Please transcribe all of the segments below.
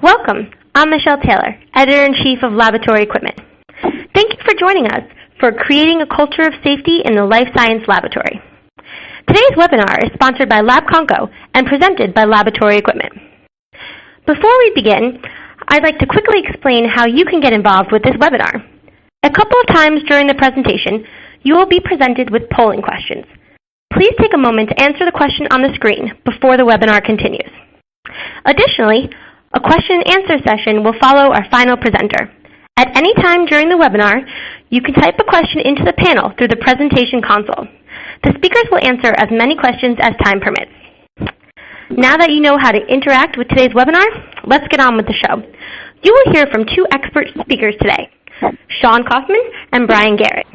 Welcome. I'm Michelle Taylor, Editor-in-Chief of Laboratory Equipment. Thank you for joining us for Creating a Culture of Safety in the Life Science Laboratory. Today's webinar is sponsored by Labconco and presented by Laboratory Equipment. Before we begin, I'd like to quickly explain how you can get involved with this webinar. A couple of times during the presentation, you will be presented with polling questions. Please take a moment to answer the question on the screen before the webinar continues. Additionally, a question and answer session will follow our final presenter. At any time during the webinar, you can type a question into the panel through the presentation console. The speakers will answer as many questions as time permits. Now that you know how to interact with today's webinar, let's get on with the show. You will hear from two expert speakers today, Sean Kaufman and Brian Garrett.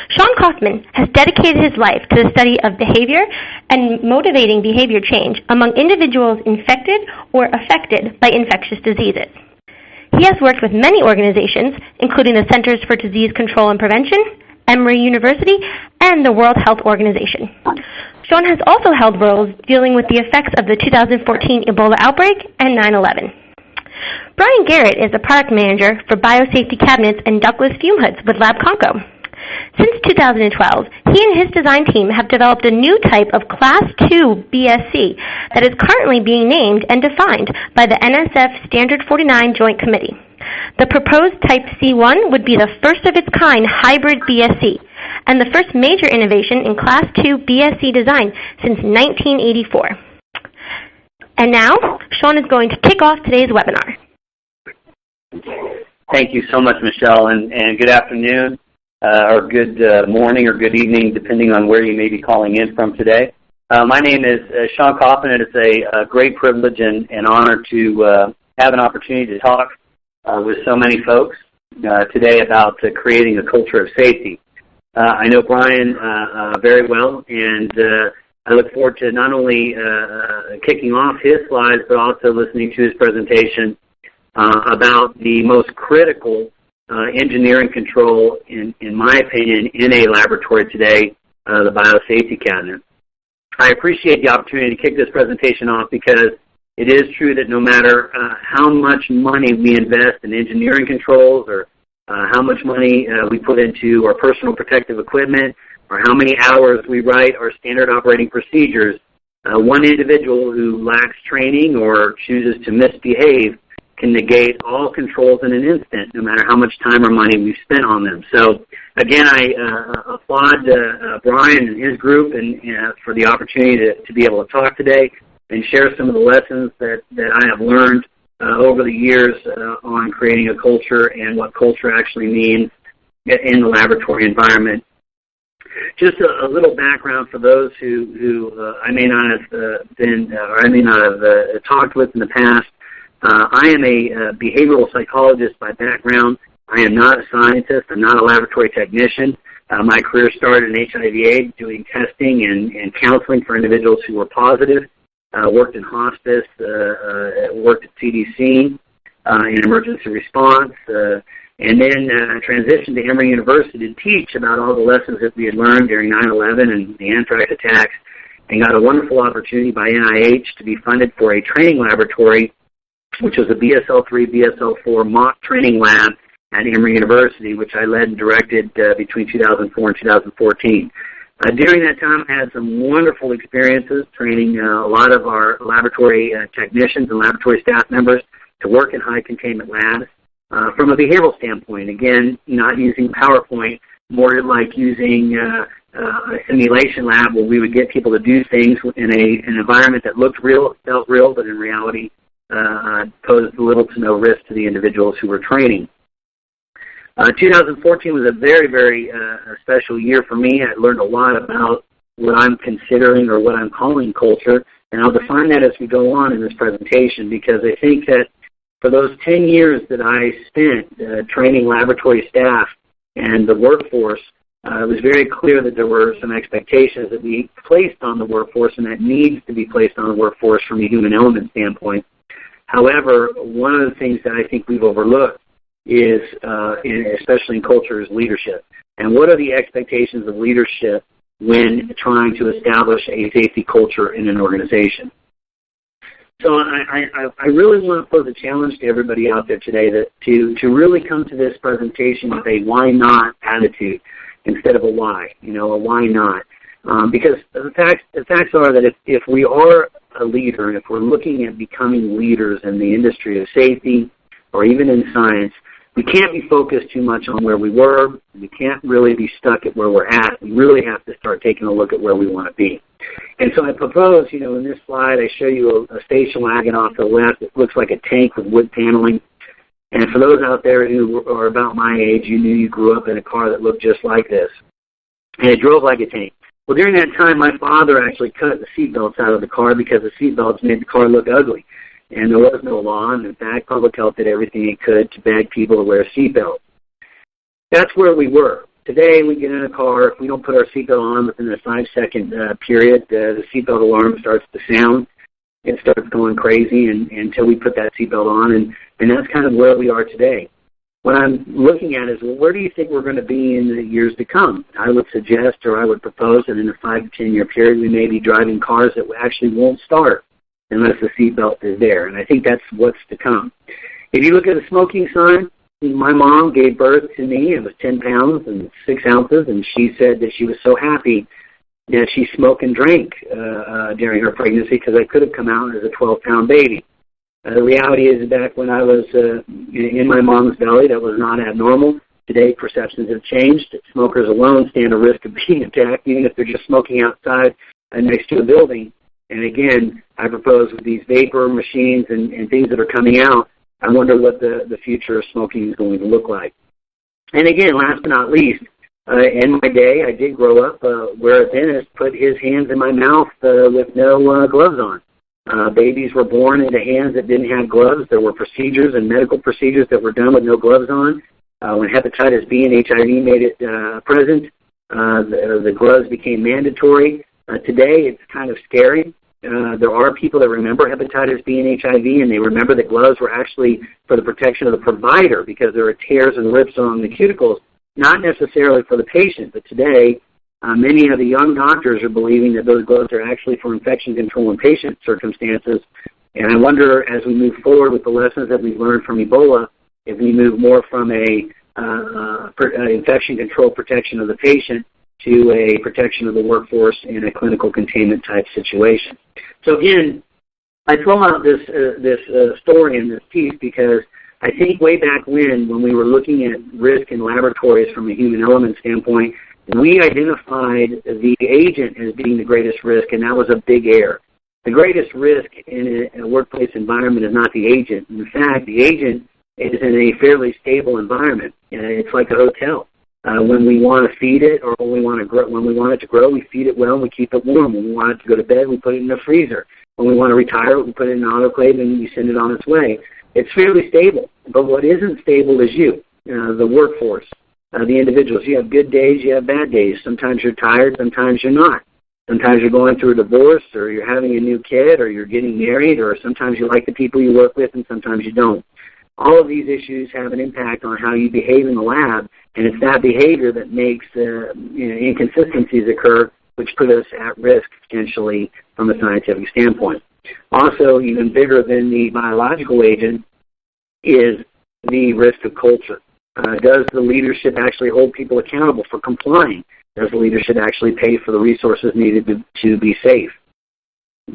Sean Kaufman has dedicated his life to the study of behavior and motivating behavior change among individuals infected or affected by infectious diseases. He has worked with many organizations, including the Centers for Disease Control and Prevention, Emory University, and the World Health Organization. Sean has also held roles dealing with the effects of the 2014 Ebola outbreak and 9/11. Brian Garrett is the product manager for Biosafety cabinets and ductless fume hoods with Labconco. Since 2012, he and his design team have developed a new type of Class 2 BSC that is currently being named and defined by the NSF Standard 49 Joint Committee. The proposed Type C1 would be the first of its kind hybrid BSC and the first major innovation in Class 2 BSC design since 1984. And now, Sean is going to kick off today's webinar. Thank you so much, Michelle, and good afternoon. Or good morning or good evening, depending on where you may be calling in from today. My name is Sean Kaufman, and it's a great privilege and honor to have an opportunity to talk with so many folks today about creating a culture of safety. I know Brian very well, and I look forward to not only kicking off his slides, but also listening to his presentation about the most critical engineering control, in my opinion, in a laboratory today, the Biosafety cabinet. I appreciate the opportunity to kick this presentation off because it is true that no matter how much money we invest in engineering controls or how much money we put into our personal protective equipment or how many hours we write our standard operating procedures, one individual who lacks training or chooses to misbehave can negate all controls in an instant, no matter how much time or money we've spent on them. So, again, I applaud Brian and his group and for the opportunity to be able to talk today and share some of the lessons that I have learned over the years on creating a culture and what culture actually means in the laboratory environment. Just a little background for those who I may not have been or I may not have talked with in the past. I am a behavioral psychologist by background. I am not a scientist. I'm not a laboratory technician. My career started in HIV/AIDS doing testing and counseling for individuals who were positive. Worked in hospice, worked at CDC in emergency response, and then transitioned to Emory University to teach about all the lessons that we had learned during 9/11 and the anthrax attacks, and got a wonderful opportunity by NIH to be funded for a training laboratory, which was a BSL-3, BSL-4 mock training lab at Emory University, which I led and directed between 2004 and 2014. During that time, I had some wonderful experiences training a lot of our laboratory technicians and laboratory staff members to work in high containment labs. From a behavioral standpoint, again, not using PowerPoint, more like using a simulation lab where we would get people to do things in an environment that looked real, felt real, but in reality posed little to no risk to the individuals who were training. 2014 was a very, very special year for me. I learned a lot about what I'm considering or what I'm calling culture, and I'll define that as we go on in this presentation because I think that for those 10 years that I spent training laboratory staff and the workforce, it was very clear that there were some expectations that we placed on the workforce and that needs to be placed on the workforce from a human element standpoint. However, one of the things that I think we've overlooked is, especially in culture, is leadership. And what are the expectations of leadership when trying to establish a safety culture in an organization? So I really want to pose a challenge to everybody out there today that to really come to this presentation with a why not attitude instead of a why, a why not. Because the facts are that if we are a leader and if we're looking at becoming leaders in the industry of safety or even in science, we can't be focused too much on where we were. We can't really be stuck at where we're at. We really have to start taking a look at where we want to be. And so I propose, in this slide, I show you a station wagon off the left. It looks like a tank with wood paneling. And for those out there who are about my age, you knew you grew up in a car that looked just like this. And it drove like a tank. Well, during that time, my father actually cut the seatbelts out of the car because the seatbelts made the car look ugly. And there was no law, and in fact, public health did everything it could to beg people to wear seatbelts. That's where we were. Today, we get in a car, if we don't put our seatbelt on within a 5-second period, the seatbelt alarm starts to sound. It starts going crazy until we put that seatbelt on, and that's kind of where we are today. What I'm looking at is, well, where do you think we're going to be in the years to come? I would suggest, or I would propose that in a 5 to 10 year period, we may be driving cars that actually won't start unless the seatbelt is there, and I think that's what's to come. If you look at the smoking sign, my mom gave birth to me. It was 10 pounds and 6 ounces, and she said that she was so happy that she smoked and drank during her pregnancy because I could have come out as a 12-pound baby. The reality is back when I was in my mom's belly, that was not abnormal. Today, perceptions have changed. Smokers alone stand a risk of being attacked, even if they're just smoking outside next to a building. And again, I propose with these vapor machines and things that are coming out, I wonder what the future of smoking is going to look like. And again, last but not least, in my day, I did grow up where a dentist put his hands in my mouth with no gloves on. Babies were born into hands that didn't have gloves. There were procedures and medical procedures that were done with no gloves on. When hepatitis B and HIV made it present, the gloves became mandatory. Today, it's kind of scary. There are people that remember hepatitis B and HIV, and they remember that gloves were actually for the protection of the provider because there are tears and rips along the cuticles, not necessarily for the patient. But today, many of the young doctors are believing that those gloves are actually for infection control in patient circumstances. And I wonder, as we move forward with the lessons that we've learned from Ebola, if we move more from a infection control protection of the patient to a protection of the workforce in a clinical containment type situation. So again, I throw out this story in this piece because I think way back when we were looking at risk in laboratories from a human element standpoint, we identified the agent as being the greatest risk, and that was a big error. The greatest risk in a workplace environment is not the agent. In fact, the agent is in a fairly stable environment. It's like a hotel. When we want to feed it or when we want it to grow, we feed it well and we keep it warm. When we want it to go to bed, we put it in the freezer. When we want to retire it, we put it in an autoclave and we send it on its way. It's fairly stable. But what isn't stable is you, the workforce, the individuals. You have good days, you have bad days. Sometimes you're tired, sometimes you're not. Sometimes you're going through a divorce or you're having a new kid or you're getting married or sometimes you like the people you work with and sometimes you don't. All of these issues have an impact on how you behave in the lab, and it's that behavior that makes inconsistencies occur, which put us at risk potentially from a scientific standpoint. Also, even bigger than the biological agent is the risk of culture. Does the leadership actually hold people accountable for complying? Does the leadership actually pay for the resources needed to be safe?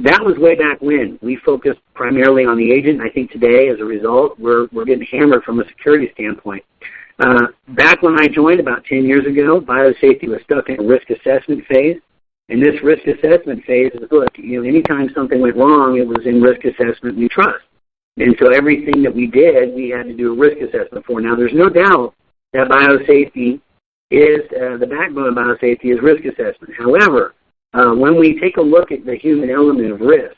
That was way back when. We focused primarily on the agent. I think today, as a result, we're getting hammered from a security standpoint. Back when I joined about 10 years ago, Biosafety was stuck in a risk assessment phase. And this risk assessment phase is, look, anytime something went wrong, it was in risk assessment we trust. And so everything that we did, we had to do a risk assessment for. Now, there's no doubt that biosafety is, the backbone of biosafety is risk assessment. However, when we take a look at the human element of risk,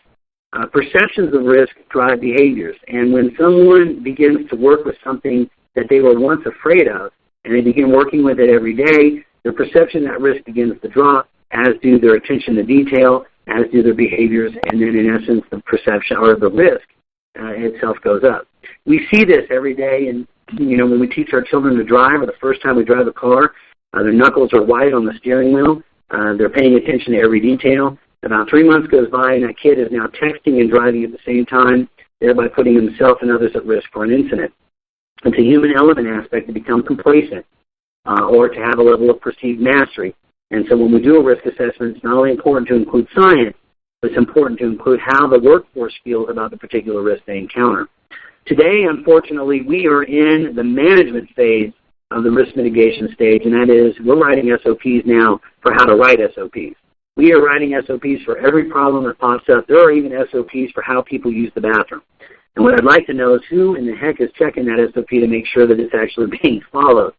perceptions of risk drive behaviors. And when someone begins to work with something that they were once afraid of, and they begin working with it every day, their perception of that risk begins to drop, as do their attention to detail, as do their behaviors, and then in essence the perception or the risk itself goes up. We see this every day, and when we teach our children to drive, or the first time we drive a car, their knuckles are white on the steering wheel. They're paying attention to every detail. About 3 months goes by, and that kid is now texting and driving at the same time, thereby putting himself and others at risk for an incident. It's a human element aspect to become complacent or to have a level of perceived mastery. And so when we do a risk assessment, it's not only important to include science, but it's important to include how the workforce feels about the particular risk they encounter. Today, unfortunately, we are in the management phase of the risk mitigation stage, and that is we're writing SOPs now for how to write SOPs. We are writing SOPs for every problem that pops up. There are even SOPs for how people use the bathroom. And what I'd like to know is who in the heck is checking that SOP to make sure that it's actually being followed.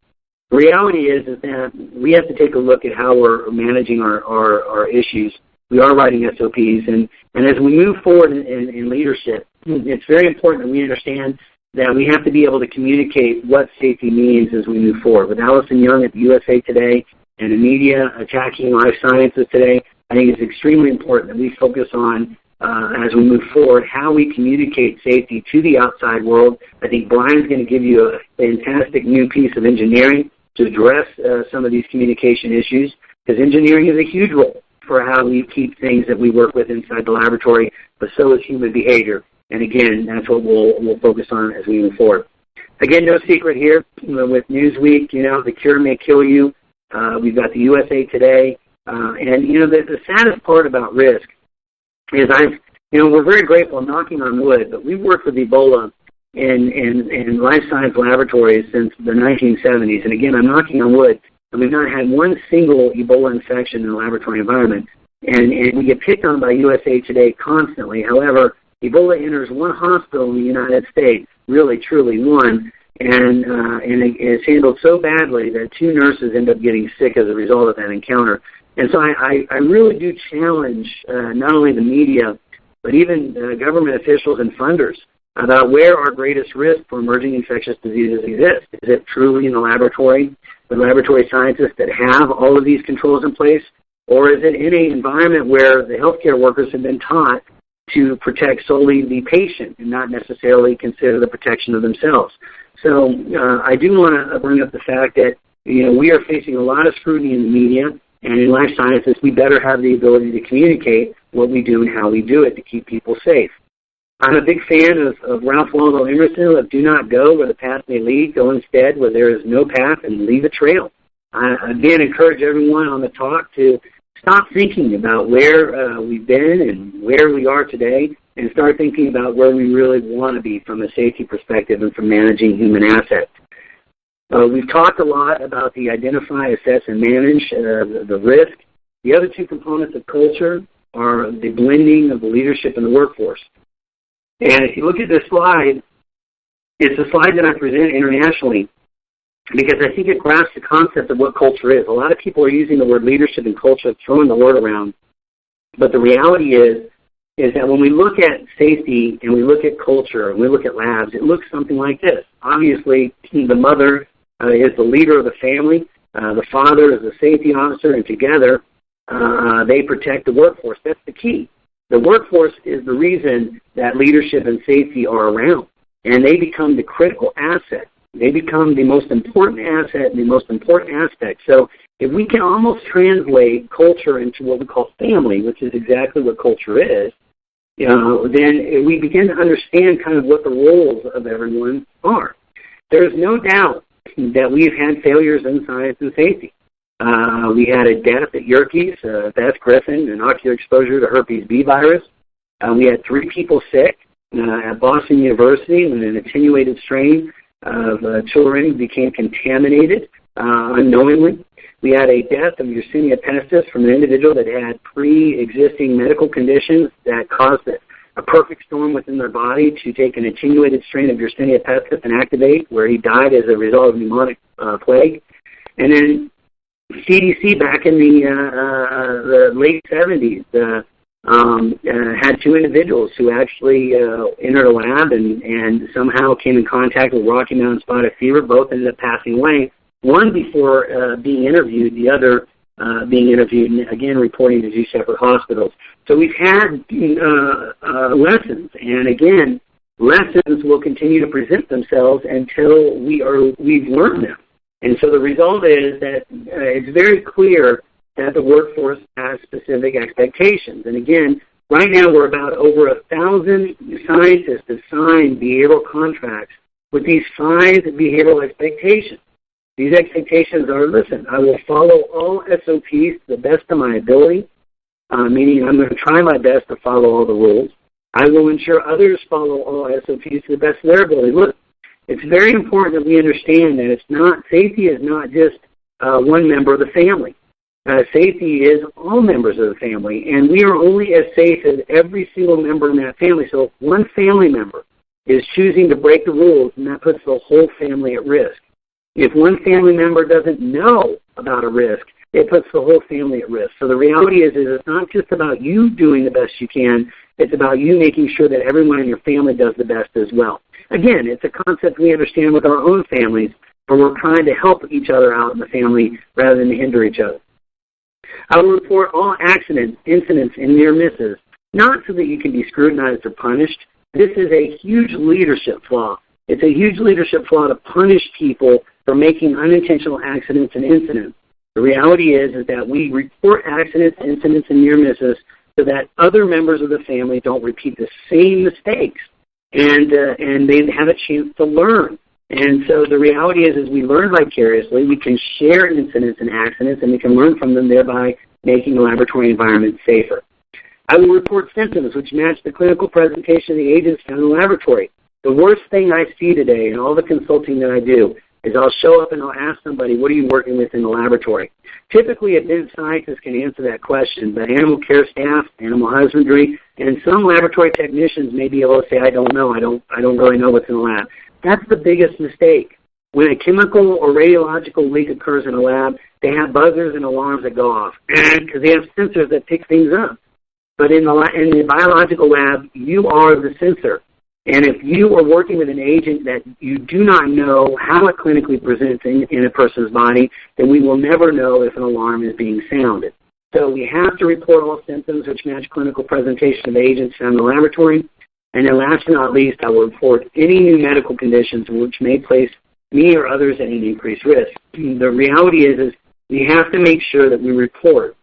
The reality is that we have to take a look at how we're managing our issues. We are writing SOPs, and as we move forward in leadership, it's very important that we understand that we have to be able to communicate what safety means as we move forward. With Allison Young at the USA Today and the media attacking life sciences today, I think it's extremely important that we focus on, as we move forward, how we communicate safety to the outside world. I think Brian's going to give you a fantastic new piece of engineering to address some of these communication issues, because engineering is a huge role for how we keep things that we work with inside the laboratory, but so is human behavior. And again, that's what we'll focus on as we move forward. Again, no secret here with Newsweek, the cure may kill you. We've got the USA Today. And, the saddest part about risk is we're very grateful, knocking on wood, but we've worked with Ebola in life science laboratories since the 1970s. And again, I'm knocking on wood, and we've not had one single Ebola infection in the laboratory environment. And we get picked on by USA Today constantly. However, Ebola enters one hospital in the United States, really, truly one, and it's handled so badly that 2 nurses end up getting sick as a result of that encounter. And so I really do challenge not only the media, but even government officials and funders about where our greatest risk for emerging infectious diseases exists. Is it truly in the laboratory, with laboratory scientists that have all of these controls in place, or is it in an environment where the healthcare workers have been taught to protect solely the patient and not necessarily consider the protection of themselves? So I do want to bring up the fact that we are facing a lot of scrutiny in the media, and in life sciences we better have the ability to communicate what we do and how we do it to keep people safe. I'm a big fan of Ralph Waldo Emerson of do not go where the path may lead, go instead where there is no path and leave a trail. I again encourage everyone on the talk to stop thinking about where we've been and where we are today, and start thinking about where we really want to be from a safety perspective and from managing human assets. We've talked a lot about the identify, assess, and manage the risk. The other 2 components of culture are the blending of the leadership and the workforce. And if you look at this slide, it's a slide that I present internationally because I think it grasps the concept of what culture is. A lot of people are using the word leadership and culture, throwing the word around. But the reality is that when we look at safety and we look at culture and we look at labs, it looks something like this. Obviously, the mother is the leader of the family. The father is the safety officer, and together they protect the workforce. That's the key. The workforce is the reason that leadership and safety are around, and they become the critical asset. They become the most important asset and the most important aspect. So if we can almost translate culture into what we call family, which is exactly what culture is, then we begin to understand kind of what the roles of everyone are. There's no doubt that we've had failures in science and safety. We had a death at Yerkes, Beth Griffin, an ocular exposure to herpes B virus. We had 3 people sick at Boston University when an attenuated strain of children became contaminated unknowingly. We had a death of Yersinia pestis from an individual that had pre-existing medical conditions that caused a perfect storm within their body to take an attenuated strain of Yersinia pestis and activate, where he died as a result of pneumonic plague. And then CDC back in the late 70s had 2 individuals who actually entered a lab and somehow came in contact with Rocky Mountain spotted fever. Both ended up passing away, one before being interviewed, the other being interviewed and again reporting to 2 separate hospitals. So we've had lessons, and again, lessons will continue to present themselves until we've learned them. And so the result is that it's very clear that the workforce has specific expectations. And again, right now we're about over 1,000 scientists have signed behavioral contracts with these 5 behavioral expectations. These expectations are, listen, I will follow all SOPs to the best of my ability, meaning I'm going to try my best to follow all the rules. I will ensure others follow all SOPs to the best of their ability. Look, it's very important that we understand that safety is not just one member of the family. Safety is all members of the family, and we are only as safe as every single member in that family. So if one family member is choosing to break the rules, then that puts the whole family at risk. If one family member doesn't know about a risk, it puts the whole family at risk. So the reality is it's not just about you doing the best you can, it's about you making sure that everyone in your family does the best as well. Again, it's a concept we understand with our own families, but we're trying to help each other out in the family rather than hinder each other. I will report all accidents, incidents, and near misses, not so that you can be scrutinized or punished. This is a huge leadership flaw. It's a huge leadership flaw to punish people for making unintentional accidents and incidents. The reality is that we report accidents, incidents, and near misses so that other members of the family don't repeat the same mistakes, and they have a chance to learn. And so the reality is, as we learn vicariously, we can share incidents and accidents, and we can learn from them, thereby making the laboratory environment safer. I will report symptoms which match the clinical presentation of the agents found in the laboratory. The worst thing I see today in all the consulting that I do is I'll show up and I'll ask somebody, what are you working with in the laboratory? Typically, advanced scientists can answer that question, but animal care staff, animal husbandry, and some laboratory technicians may be able to say, I don't know, I don't really know what's in the lab. That's the biggest mistake. When a chemical or radiological leak occurs in a lab, they have buzzers and alarms that go off because they have sensors that pick things up. But in the biological lab, you are the sensor. And if you are working with an agent that you do not know how it clinically presents in a person's body, then we will never know if an alarm is being sounded. So we have to report all symptoms which match clinical presentation of agents found in the laboratory. And then last but not least, I will report any new medical conditions which may place me or others at an increased risk. The reality is we have to make sure that we report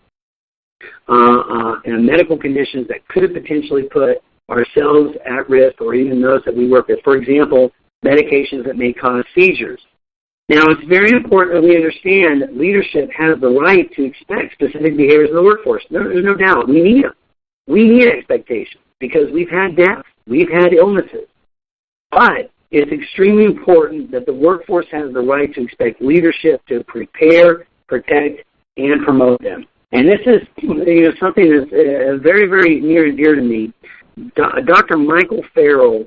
medical conditions that could have potentially put ourselves at risk or even those that we work with. For example, medications that may cause seizures. Now, it's very important that we understand that leadership has the right to expect specific behaviors in the workforce. There's no doubt. We need them. We need expectations because we've had death. We've had illnesses. But it's extremely important that the workforce has the right to expect leadership to prepare, protect, and promote them. And this is something that's very, very near and dear to me. Dr. Michael Farrell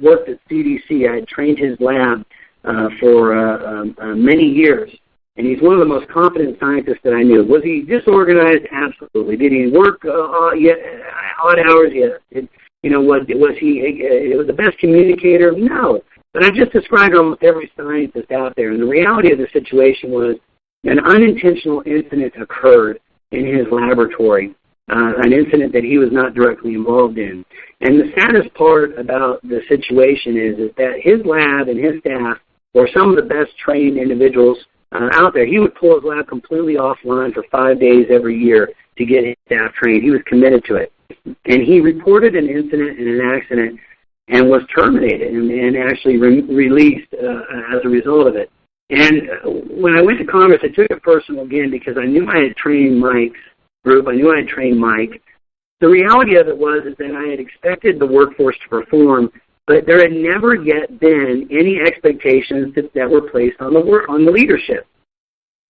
worked at CDC. I had trained his lab for many years, and he's one of the most competent scientists that I knew. Was he disorganized? Absolutely. Did he work odd hours? Yes. Was he the best communicator? No. But I just described almost every scientist out there, and the reality of the situation was an unintentional incident occurred in his laboratory, an incident that he was not directly involved in. And the saddest part about the situation is that his lab and his staff were some of the best trained individuals out there. He would pull his lab completely offline for 5 days every year to get his staff trained. He was committed to it. And he reported an incident and an accident and was terminated and actually released as a result of it. And when I went to Congress, I took it personal again because I knew I had trained Mike's group. I knew I had trained Mike. The reality of it was that I had expected the workforce to perform, but there had never yet been any expectations that were placed on the leadership.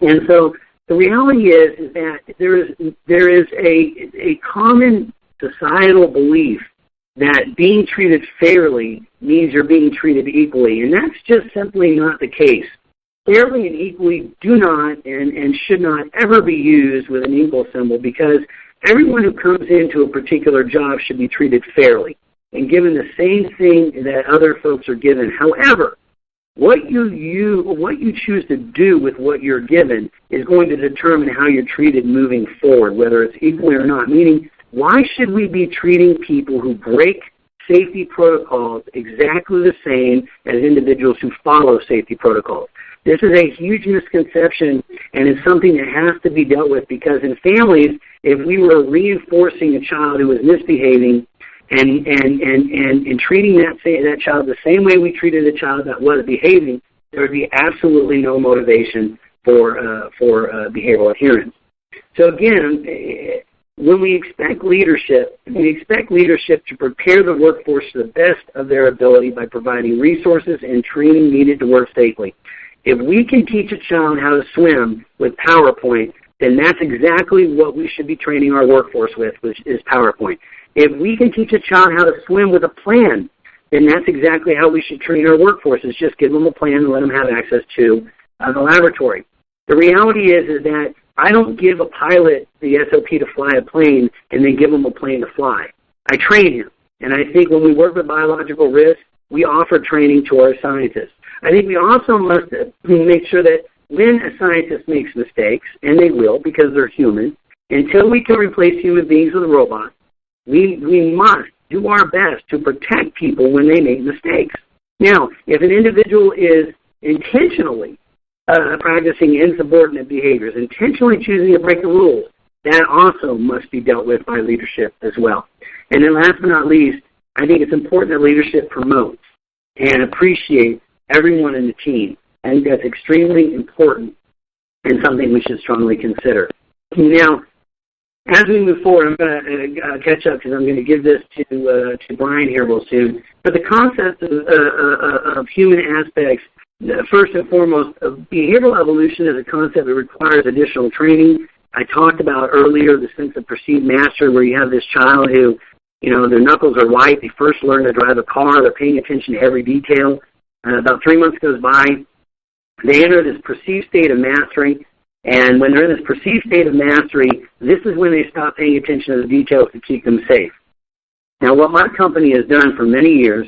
And so the reality is that there is a common societal belief that being treated fairly means you're being treated equally, and that's just simply not the case. Fairly and equally do not and should not ever be used with an equal symbol because everyone who comes into a particular job should be treated fairly and given the same thing that other folks are given. However, what you choose to do with what you're given is going to determine how you're treated moving forward, whether it's equally or not, meaning why should we be treating people who break safety protocols exactly the same as individuals who follow safety protocols? This is a huge misconception, and it's something that has to be dealt with, because in families, if we were reinforcing a child who was misbehaving and treating that child the same way we treated a child that was behaving, there would be absolutely no motivation for behavioral adherence. So again, when we expect leadership to prepare the workforce to the best of their ability by providing resources and training needed to work safely. If we can teach a child how to swim with PowerPoint, then that's exactly what we should be training our workforce with, which is PowerPoint. If we can teach a child how to swim with a plan, then that's exactly how we should train our workforce, is just give them a plan and let them have access to the laboratory. The reality is that I don't give a pilot the SOP to fly a plane and then give him a plane to fly. I train him. And I think when we work with biological risk, we offer training to our scientists. I think we also must make sure that when a scientist makes mistakes, and they will because they're human, until we can replace human beings with robots, we must do our best to protect people when they make mistakes. Now, if an individual is intentionally practicing insubordinate behaviors, intentionally choosing to break the rules, that also must be dealt with by leadership as well. And then last but not least, I think it's important that leadership promotes and appreciates everyone in the team. I think that's extremely important and something we should strongly consider. Now, as we move forward, I'm going to catch up because I'm going to give this to Brian here real soon. But the concept of human aspects, first and foremost, behavioral evolution is a concept that requires additional training. I talked about earlier the sense of perceived mastery, where you have this child who, their knuckles are white. They first learn to drive a car. They're paying attention to every detail. About 3 months goes by. They enter this perceived state of mastery. And when they're in this perceived state of mastery, this is when they stop paying attention to the details to keep them safe. Now, what my company has done for many years,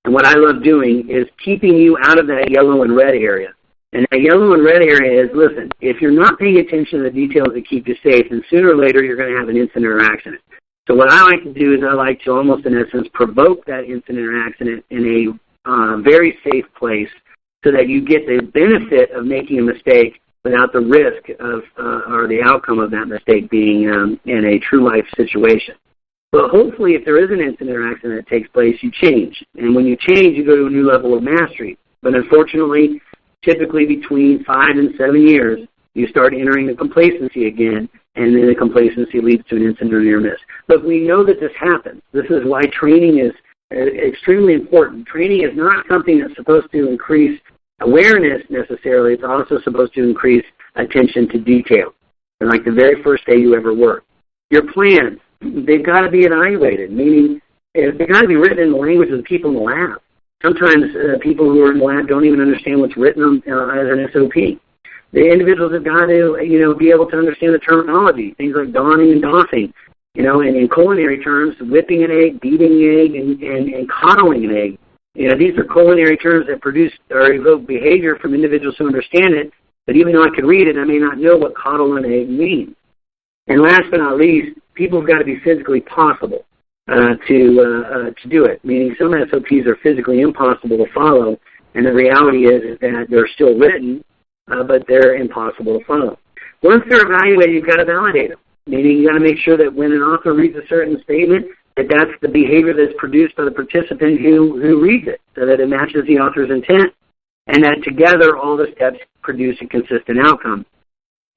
and what I love doing, is keeping you out of that yellow and red area. And that yellow and red area is, listen, if you're not paying attention to the details that keep you safe, then sooner or later you're going to have an incident or accident. So what I like to do is I like to almost, in essence, provoke that incident or accident in a very safe place so that you get the benefit of making a mistake without the risk of or the outcome of that mistake being in a true life situation. But hopefully, if there is an incident or accident that takes place, you change. And when you change, you go to a new level of mastery. But unfortunately, typically between 5 and 7 years, you start entering the complacency again, and then the complacency leads to an incident or near miss. But we know that this happens. This is why training is extremely important. Training is not something that's supposed to increase awareness necessarily. It's also supposed to increase attention to detail. And like the very first day you ever work. Your plans, they've got to be evaluated, meaning they've got to be written in the language of the people in the lab. Sometimes people who are in the lab don't even understand what's written as an SOP. The individuals have got to, be able to understand the terminology, things like donning and doffing. And in culinary terms, whipping an egg, beating an egg, and coddling an egg. These are culinary terms that produce or evoke behavior from individuals who understand it, but even though I could read it, I may not know what coddle an egg means. And last but not least, people have got to be physically possible to do it, meaning some SOPs are physically impossible to follow, and the reality is that they're still written, but they're impossible to follow. Once they're evaluated, you've got to validate them, meaning you've got to make sure that when an author reads a certain statement, that's the behavior that's produced by the participant who reads it, so that it matches the author's intent, and that together all the steps produce a consistent outcome.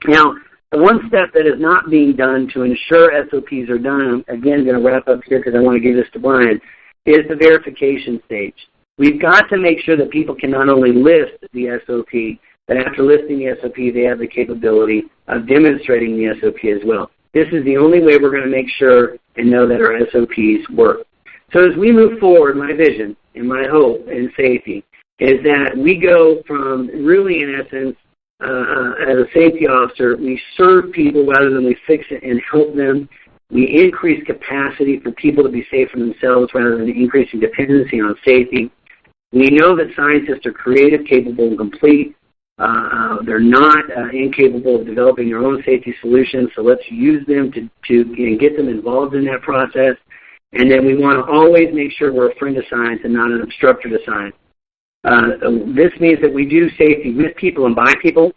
Now, the one step that is not being done to ensure SOPs are done, I'm again going to wrap up here because I want to give this to Brian, is the verification stage. We've got to make sure that people can not only list the SOP, but after listing the SOP, they have the capability of demonstrating the SOP as well. This is the only way we're going to make sure and know that our SOPs work. So as we move forward, my vision and my hope in safety is that we go from really, in essence, as a safety officer, we serve people rather than we fix it and help them. We increase capacity for people to be safe for themselves rather than increasing dependency on safety. We know that scientists are creative, capable, and complete. They're not incapable of developing their own safety solutions, so let's use them to get them involved in that process. And then we want to always make sure we're a friend of science and not an obstructor to science. This means that we do safety with people and by people,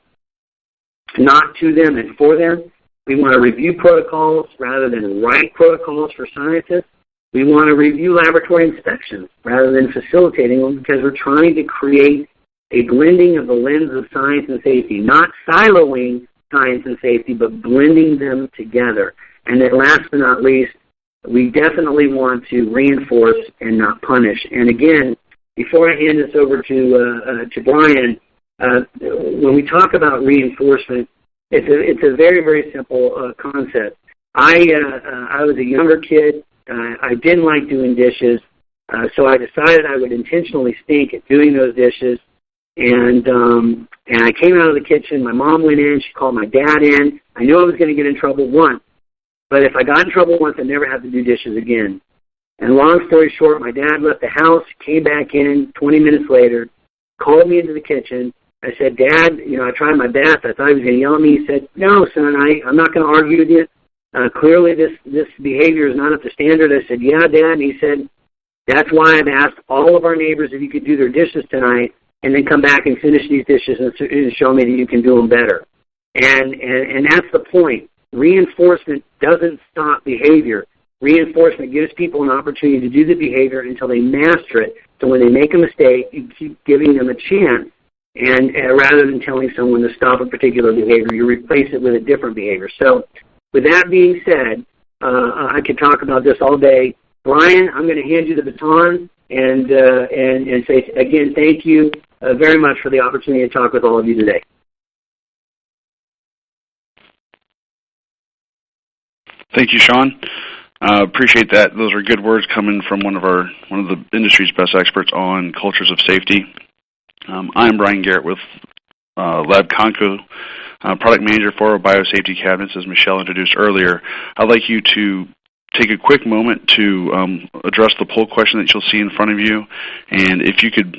not to them and for them. We want to review protocols rather than write protocols for scientists. We want to review laboratory inspections rather than facilitating them, because we're trying to create a blending of the lens of science and safety, not siloing science and safety, but blending them together. And then last but not least, we definitely want to reinforce and not punish. And again, before I hand this over to Brian, when we talk about reinforcement, it's a very, very simple concept. I was a younger kid. I didn't like doing dishes, so I decided I would intentionally stink at doing those dishes. And I came out of the kitchen. My mom went in. She called my dad in. I knew I was going to get in trouble once, but if I got in trouble once, I never had to do dishes again. And long story short, my dad left the house, came back in 20 minutes later, called me into the kitchen. I said, Dad, I tried my best. I thought he was going to yell at me. He said, no, son, I'm not going to argue with you. Clearly this behavior is not up to standard. I said, yeah, Dad. And he said, that's why I've asked all of our neighbors if you could do their dishes tonight and then come back and finish these dishes and show me that you can do them better. And that's the point. Reinforcement doesn't stop behavior. Reinforcement gives people an opportunity to do the behavior until they master it. So when they make a mistake, you keep giving them a chance. And rather than telling someone to stop a particular behavior, you replace it with a different behavior. So with that being said, I could talk about this all day. Brian, I'm going to hand you the baton and say, again, thank you very much for the opportunity to talk with all of you today. Thank you, Sean. Appreciate that. Those are good words coming from one of the industry's best experts on cultures of safety. I'm Brian Garrett with Labconco, product manager for our biosafety cabinets, as Michelle introduced earlier. I'd like you to take a quick moment to address the poll question that you'll see in front of you, and if you could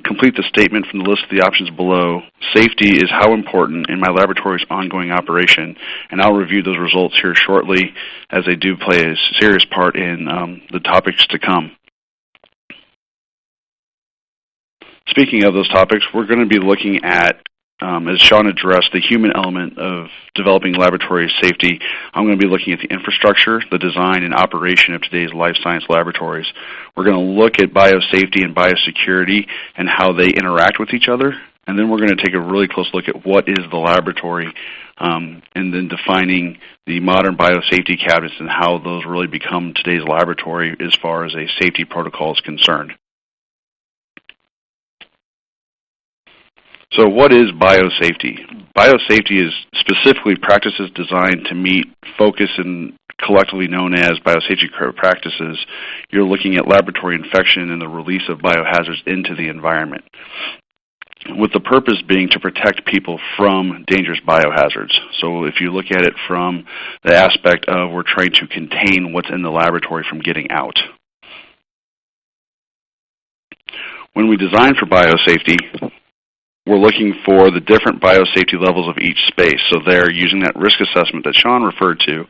complete the statement from the list of the options below. Safety is how important in my laboratory's ongoing operation, and I'll review those results here shortly, as they do play a serious part in the topics to come. Speaking of those topics, we're going to be looking at, as Sean addressed, the human element of developing laboratory safety. I'm going to be looking at the infrastructure, the design, and operation of today's life science laboratories. We're going to look at biosafety and biosecurity and how they interact with each other. And then we're going to take a really close look at what is the laboratory, and then defining the modern biosafety cabinets and how those really become today's laboratory as far as a safety protocol is concerned. So what is biosafety? Biosafety is specifically practices designed to meet, focus, and collectively known as biosafety practices. You're looking at laboratory infection and the release of biohazards into the environment, with the purpose being to protect people from dangerous biohazards. So if you look at it from the aspect of we're trying to contain what's in the laboratory from getting out. When we design for biosafety, we're looking for the different biosafety levels of each space. So they're using that risk assessment that Sean referred to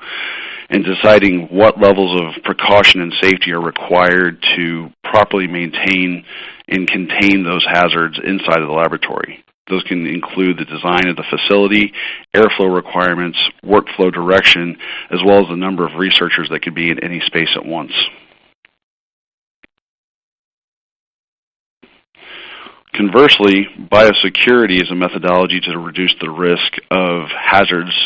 and deciding what levels of precaution and safety are required to properly maintain and contain those hazards inside of the laboratory. Those can include the design of the facility, airflow requirements, workflow direction, as well as the number of researchers that could be in any space at once. Conversely, biosecurity is a methodology to reduce the risk of hazards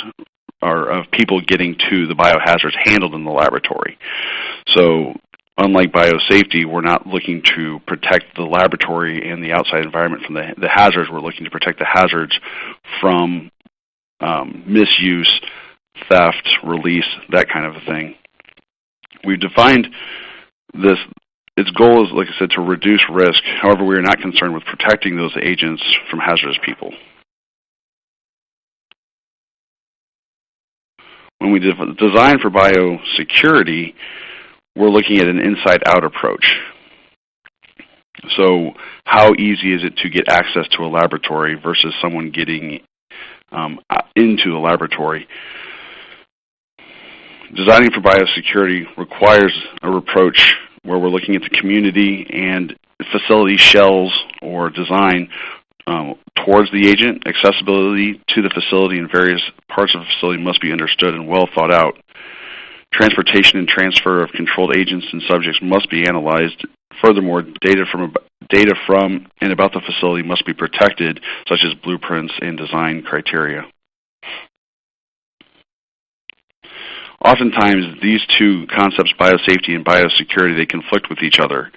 or of people getting to the biohazards handled in the laboratory. So unlike biosafety, we're not looking to protect the laboratory and the outside environment from the hazards. We're looking to protect the hazards from misuse, theft, release, that kind of a thing. We've defined this. Its goal is, like I said, to reduce risk. However, we are not concerned with protecting those agents from hazardous people. When we design for biosecurity, we're looking at an inside-out approach. So how easy is it to get access to a laboratory versus someone getting into the laboratory? Designing for biosecurity requires an approach where we're looking at the community and facility shells or or design towards the agent. Accessibility to the facility and various parts of the facility must be understood and well thought out. Transportation and transfer of controlled agents and subjects must be analyzed. Furthermore, data from and about the facility must be protected, such as blueprints and design criteria. Oftentimes, these two concepts, biosafety and biosecurity, they conflict with each other.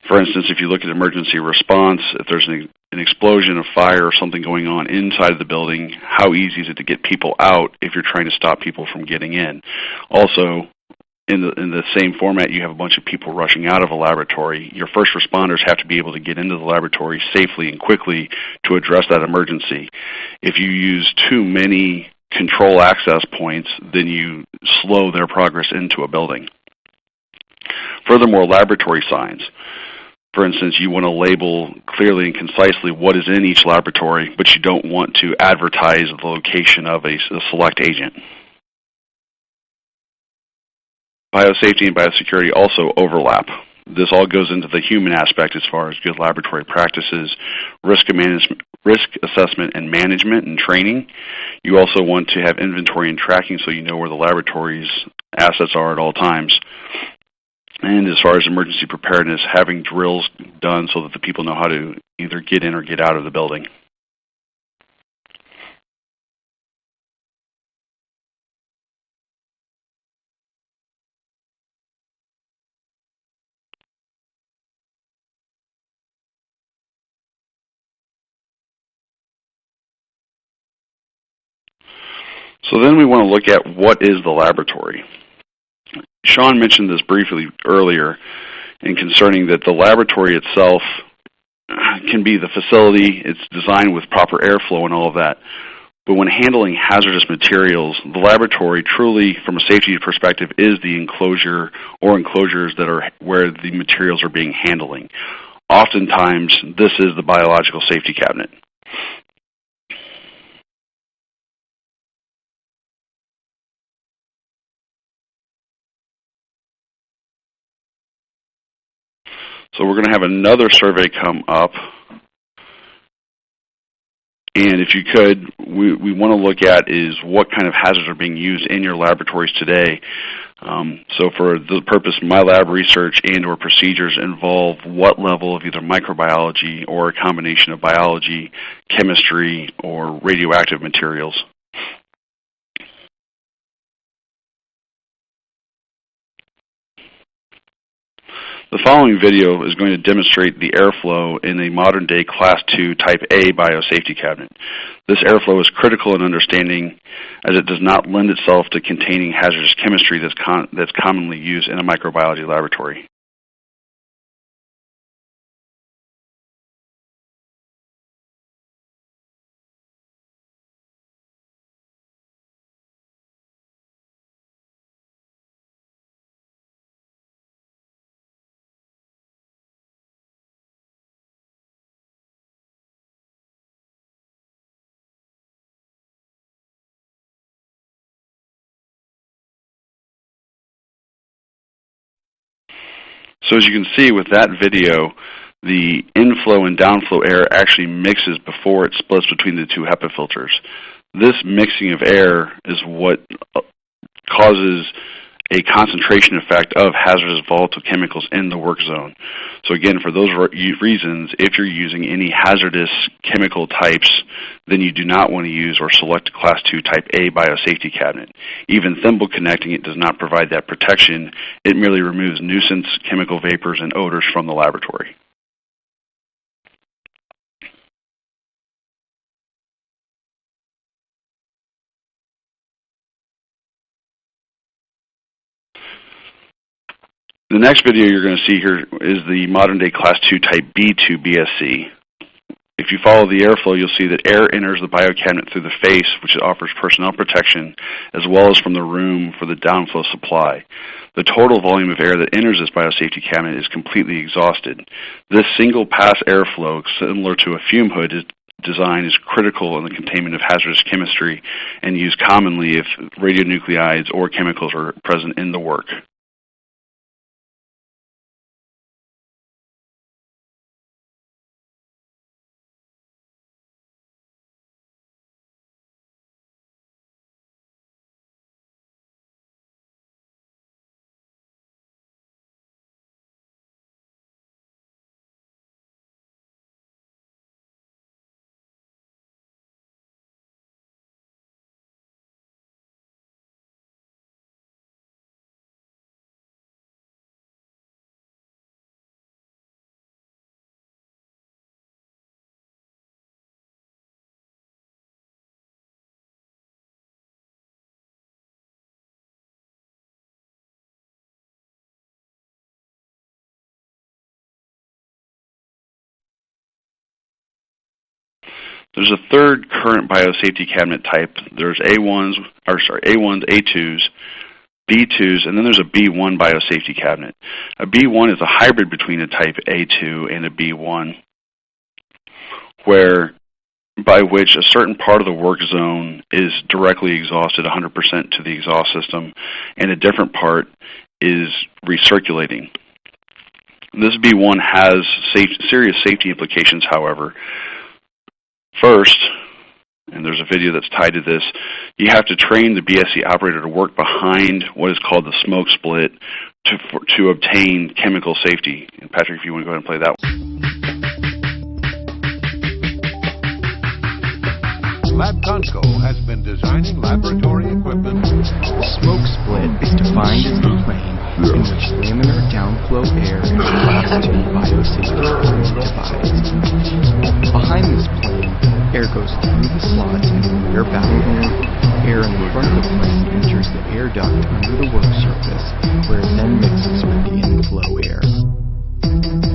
For instance, if you look at emergency response, if there's an explosion, a fire, or something going on inside of the building, how easy is it to get people out if you're trying to stop people from getting in? Also, in the same format, you have a bunch of people rushing out of a laboratory. Your first responders have to be able to get into the laboratory safely and quickly to address that emergency. If you use too many control access points, then you slow their progress into a building. Furthermore, laboratory signs. For instance, you want to label clearly and concisely what is in each laboratory, but you don't want to advertise the location of a select agent. Biosafety and biosecurity also overlap. This all goes into the human aspect as far as good laboratory practices, risk assessment and management and training. You also want to have inventory and tracking so you know where the laboratory's assets are at all times. And as far as emergency preparedness, having drills done so that the people know how to either get in or get out of the building. So then we want to look at what is the laboratory. Sean mentioned this briefly earlier in concerning that the laboratory itself can be the facility, it's designed with proper airflow and all of that. But when handling hazardous materials, the laboratory truly, from a safety perspective, is the enclosure or enclosures that are where the materials are being handling. Oftentimes, this is the biological safety cabinet. So we're going to have another survey come up. And if you could, we want to look at is what kind of hazards are being used in your laboratories today. So for the purpose, my lab research and or procedures involve what level of either microbiology or a combination of biology, chemistry, or radioactive materials. The following video is going to demonstrate the airflow in a modern-day Class II Type A biosafety cabinet. This airflow is critical in understanding as it does not lend itself to containing hazardous chemistry that's commonly used in a microbiology laboratory. So as you can see with that video, the inflow and downflow air actually mixes before it splits between the two HEPA filters. This mixing of air is what causes a concentration effect of hazardous volatile chemicals in the work zone. So again, for those reasons, if you're using any hazardous chemical types, then you do not want to use or select a Class II Type A biosafety cabinet. Even thimble connecting it does not provide that protection. It merely removes nuisance chemical vapors and odors from the laboratory. The next video you're going to see here is the modern-day Class II Type B2 BSC. If you follow the airflow, you'll see that air enters the biocabinet through the face, which offers personnel protection, as well as from the room for the downflow supply. The total volume of air that enters this biosafety cabinet is completely exhausted. This single-pass airflow, similar to a fume hood, design is critical in the containment of hazardous chemistry and used commonly if radionuclides or chemicals are present in the work. There's a third current biosafety cabinet type. There's A1s, A2s, B2s, and then there's a B1 biosafety cabinet. A B1 is a hybrid between a type A2 and a B1, by which a certain part of the work zone is directly exhausted 100% to the exhaust system, and a different part is recirculating. This B1 has serious safety implications, however. First, and there's a video that's tied to this, you have to train the BSC operator to work behind what is called the smoke split to obtain chemical safety. And Patrick, if you want to go ahead and play that one. Labconco has been designing laboratory equipment. The smoke split is defined as the plane in which laminar downflow air and Class 2 biosafety fluid divides. Behind this plane, air goes through the slots in the rear baffle. Air in the front of the plane enters the air duct under the work surface, where it then mixes with the inflow air.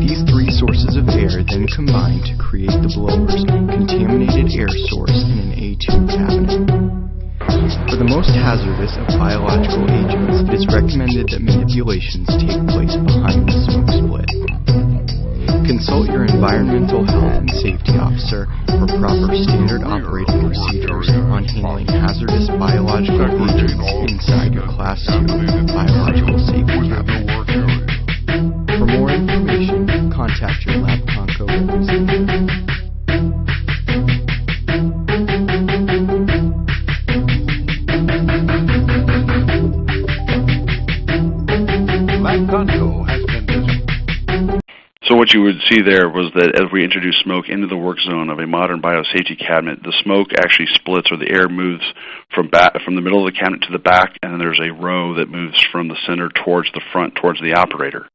These three sources of air then combine to create the blower's contaminated air source in an A2 cabinet. For the most hazardous of biological agents, it is recommended that manipulations take place behind the smoke split. Consult your environmental health and safety officer for proper standard operating procedures on handling hazardous biological agents inside your Class 2 biological safety cabinet. For more information, contact your Labconco representative. Labconco has been designed. So what you would see there was that as we introduce smoke into the work zone of a modern biosafety cabinet, the smoke actually splits, or the air moves from the middle of the cabinet to the back, and then there's a row that moves from the center towards the front, towards the operator.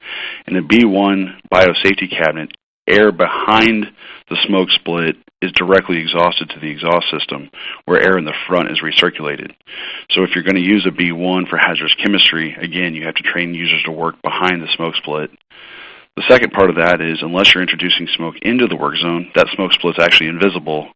In a B1 biosafety cabinet, air behind the smoke split is directly exhausted to the exhaust system, where air in the front is recirculated. So if you're going to use a B1 for hazardous chemistry, again, you have to train users to work behind the smoke split. The second part of that is, unless you're introducing smoke into the work zone, that smoke split is actually invisible,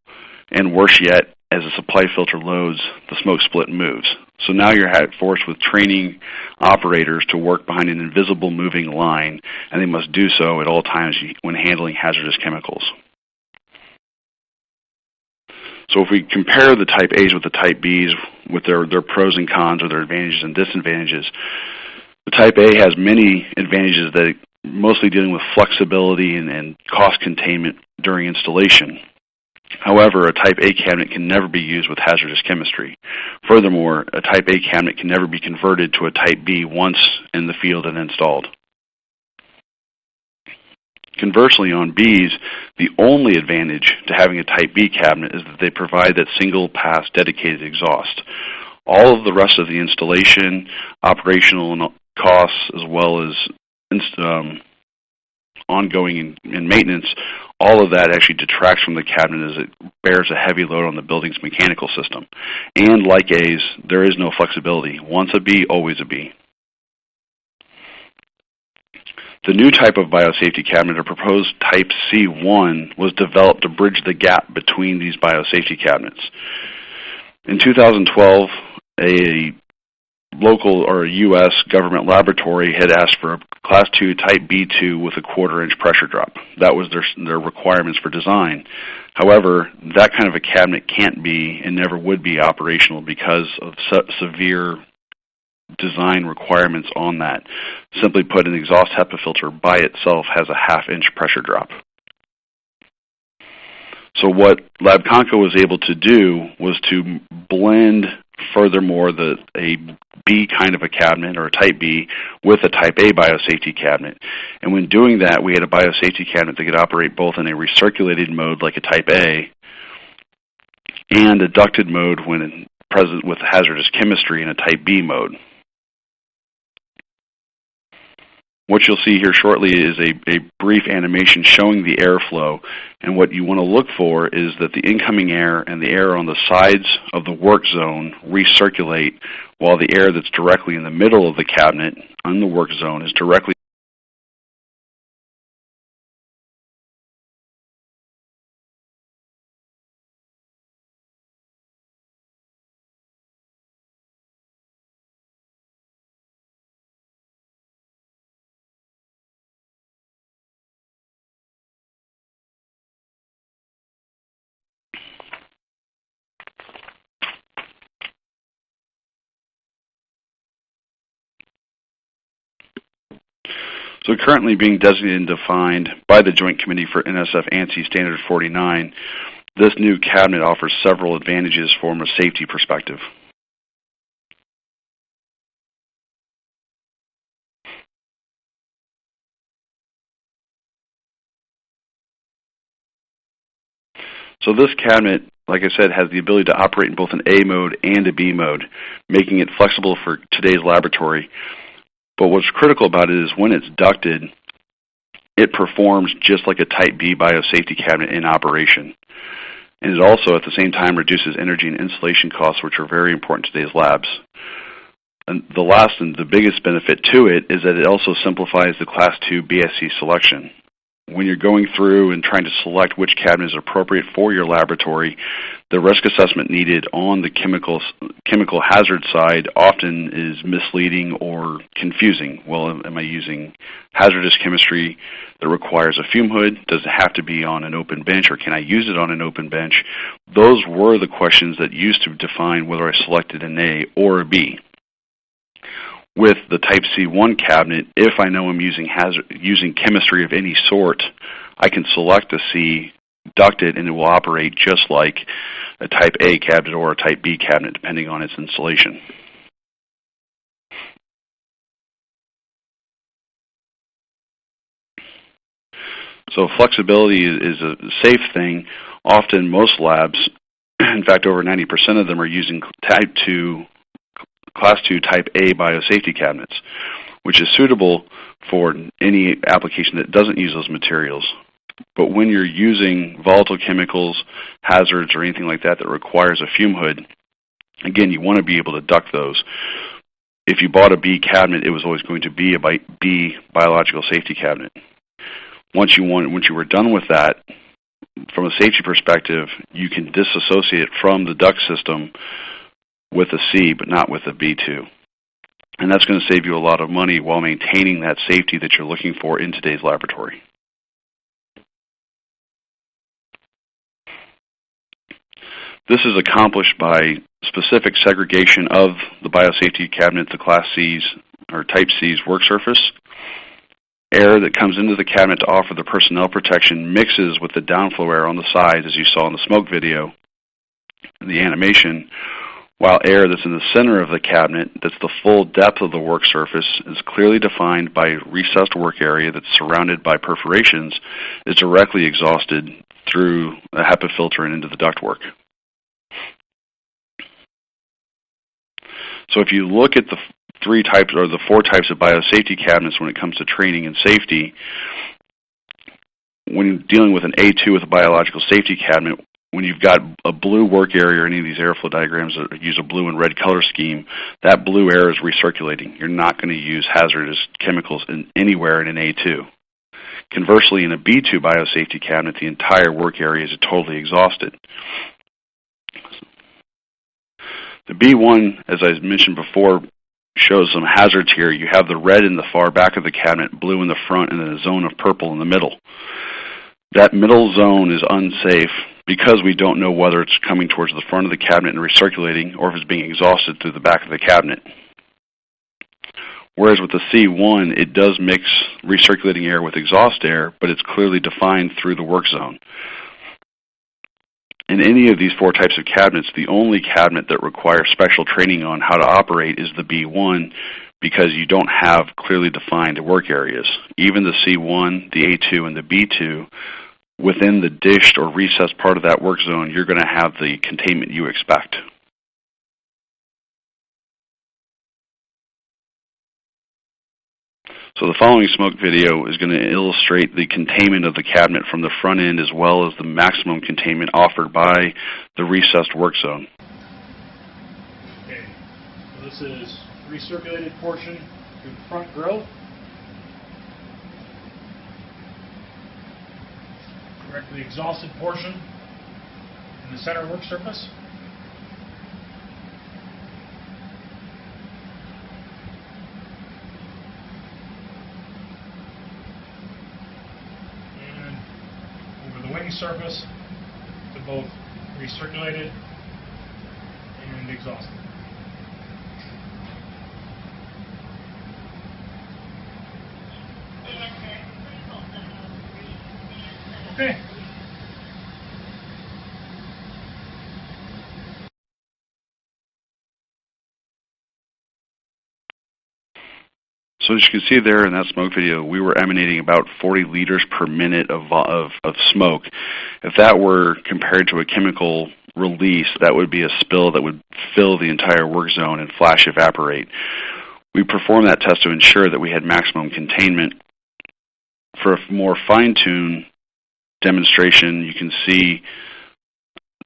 and worse yet, as the supply filter loads, the smoke split moves. So now you're forced with training operators to work behind an invisible moving line, and they must do so at all times when handling hazardous chemicals. So if we compare the type A's with the type B's with their pros and cons, or their advantages and disadvantages, the type A has many advantages, that mostly dealing with flexibility and cost containment during installation. However, a type A cabinet can never be used with hazardous chemistry. Furthermore, a type A cabinet can never be converted to a type B once in the field and installed. Conversely, on Bs, the only advantage to having a type B cabinet is that they provide that single-pass dedicated exhaust. All of the rest of the installation, operational costs, as well as ongoing and maintenance, all of that actually detracts from the cabinet, as it bears a heavy load on the building's mechanical system. And like A's, there is no flexibility. Once a B, always a B. The new type of biosafety cabinet, or proposed type C1, was developed to bridge the gap between these biosafety cabinets. In 2012, a local or a U.S. government laboratory had asked for a Class 2 Type B2 with a 1/4-inch pressure drop. That was their requirements for design. However, that kind of a cabinet can't be and never would be operational because of severe design requirements on that. Simply put, an exhaust HEPA filter by itself has a 1/2-inch pressure drop. So what Labconco was able to do was to blend, furthermore, a B kind of a cabinet, or a type B, with a type A biosafety cabinet. And when doing that, we had a biosafety cabinet that could operate both in a recirculated mode like a type A, and a ducted mode when present with hazardous chemistry in a type B mode. What you'll see here shortly is a brief animation showing the airflow, and what you want to look for is that the incoming air and the air on the sides of the work zone recirculate, while the air that's directly in the middle of the cabinet on the work zone is directly So currently being designated and defined by the Joint Committee for NSF ANSI Standard 49, this new cabinet offers several advantages from a safety perspective. So this cabinet, like I said, has the ability to operate in both an A mode and a B mode, making it flexible for today's laboratory. But what's critical about it is when it's ducted, it performs just like a Type B biosafety cabinet in operation. And it also, at the same time, reduces energy and installation costs, which are very important in today's labs. And the last and the biggest benefit to it is that it also simplifies the Class 2 BSC selection. When you're going through and trying to select which cabinet is appropriate for your laboratory, the risk assessment needed on the chemical hazard side often is misleading or confusing. Well, am I using hazardous chemistry that requires a fume hood? Does it have to be on an open bench, or can I use it on an open bench? Those were the questions that used to define whether I selected an A or a B. With the Type C1 cabinet, if I know I'm using chemistry of any sort, I can select a C, duct it, and it will operate just like a Type A cabinet or a Type B cabinet, depending on its installation. So flexibility is a safe thing. Often most labs, in fact over 90% of them, are using Class 2 Type A biosafety cabinets, which is suitable for any application that doesn't use those materials. But when you're using volatile chemicals, hazards, or anything like that that requires a fume hood, again, you want to be able to duct those. If you bought a B cabinet, it was always going to be a B biological safety cabinet. Once you were done with that, from a safety perspective, you can disassociate it from the duct system with a C, but not with a B2. And that's going to save you a lot of money while maintaining that safety that you're looking for in today's laboratory. This is accomplished by specific segregation of the biosafety cabinet to Class C's or Type C's work surface. Air that comes into the cabinet to offer the personnel protection mixes with the downflow air on the sides, as you saw in the smoke video, the animation, while air that's in the center of the cabinet, that's the full depth of the work surface, is clearly defined by a recessed work area that's surrounded by perforations, is directly exhausted through a HEPA filter and into the ductwork. So if you look at the four types of biosafety cabinets when it comes to training and safety, when dealing with an A2 with a biological safety cabinet, when you've got a blue work area or any of these airflow diagrams that use a blue and red color scheme, that blue air is recirculating. You're not going to use hazardous chemicals anywhere in an A2. Conversely, in a B2 biosafety cabinet, the entire work area is totally exhausted. The B1, as I mentioned before, shows some hazards here. You have the red in the far back of the cabinet, blue in the front, and then a zone of purple in the middle. That middle zone is unsafe because we don't know whether it's coming towards the front of the cabinet and recirculating or if it's being exhausted through the back of the cabinet. Whereas with the C1, it does mix recirculating air with exhaust air, but it's clearly defined through the work zone. In any of these four types of cabinets, the only cabinet that requires special training on how to operate is the B1 because you don't have clearly defined work areas. Even the C1, the A2, and the B2, within the dished or recessed part of that work zone, you're going to have the containment you expect. So the following smoke video is going to illustrate the containment of the cabinet from the front end as well as the maximum containment offered by the recessed work zone. Okay, so this is recirculated portion through the front grill. Directly exhausted portion in the center work surface. And over the wing surface to both recirculated and exhausted. Okay. So as you can see there in that smoke video, we were emanating about 40 liters per minute of smoke. If that were compared to a chemical release, that would be a spill that would fill the entire work zone and flash evaporate. We performed that test to ensure that we had maximum containment. For a more fine-tuned demonstration, you can see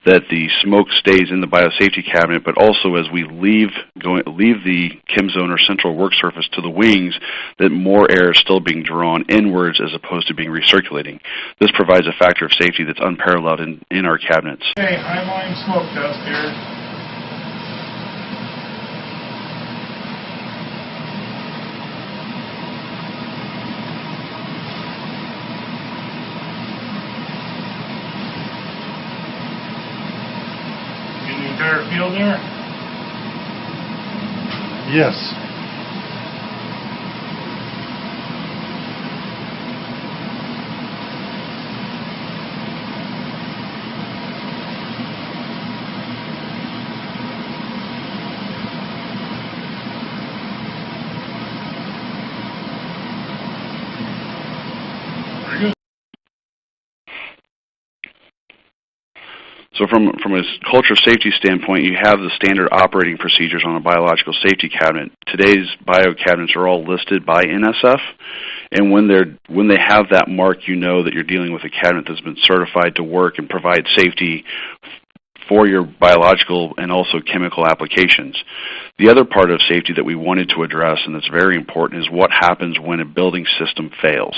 that the smoke stays in the biosafety cabinet, but also as we leave the chem zone or central work surface to the wings, that more air is still being drawn inwards as opposed to being recirculating. This provides a factor of safety that's unparalleled in our cabinets. Okay, high-line smoke test here. Entire field there? Yes. Very good. So from a culture safety standpoint, you have the standard operating procedures on a biological safety cabinet. Today's bio cabinets are all listed by NSF, and when they have that mark, you know that you're dealing with a cabinet that's been certified to work and provide safety for your biological and also chemical applications. The other part of safety that we wanted to address, and that's very important, is what happens when a building system fails.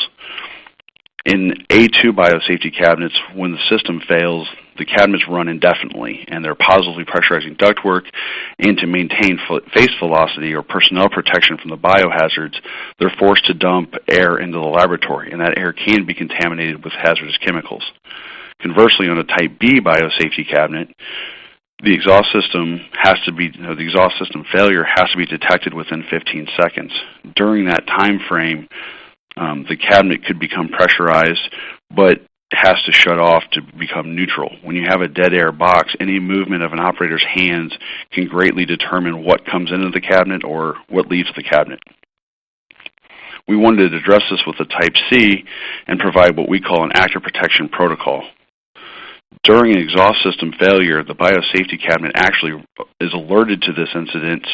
In A2 biosafety cabinets, when the system fails, the cabinets run indefinitely, and they're positively pressurizing ductwork, and to maintain face velocity or personnel protection from the biohazards, they're forced to dump air into the laboratory, and that air can be contaminated with hazardous chemicals. Conversely, on a Type B biosafety cabinet, the exhaust system failure has to be detected within 15 seconds. During that time frame, the cabinet could become pressurized, but has to shut off to become neutral. When you have a dead air box, any movement of an operator's hands can greatly determine what comes into the cabinet or what leaves the cabinet. We wanted to address this with a Type C and provide what we call an active protection protocol. During an exhaust system failure, the biosafety cabinet actually is alerted to this incident,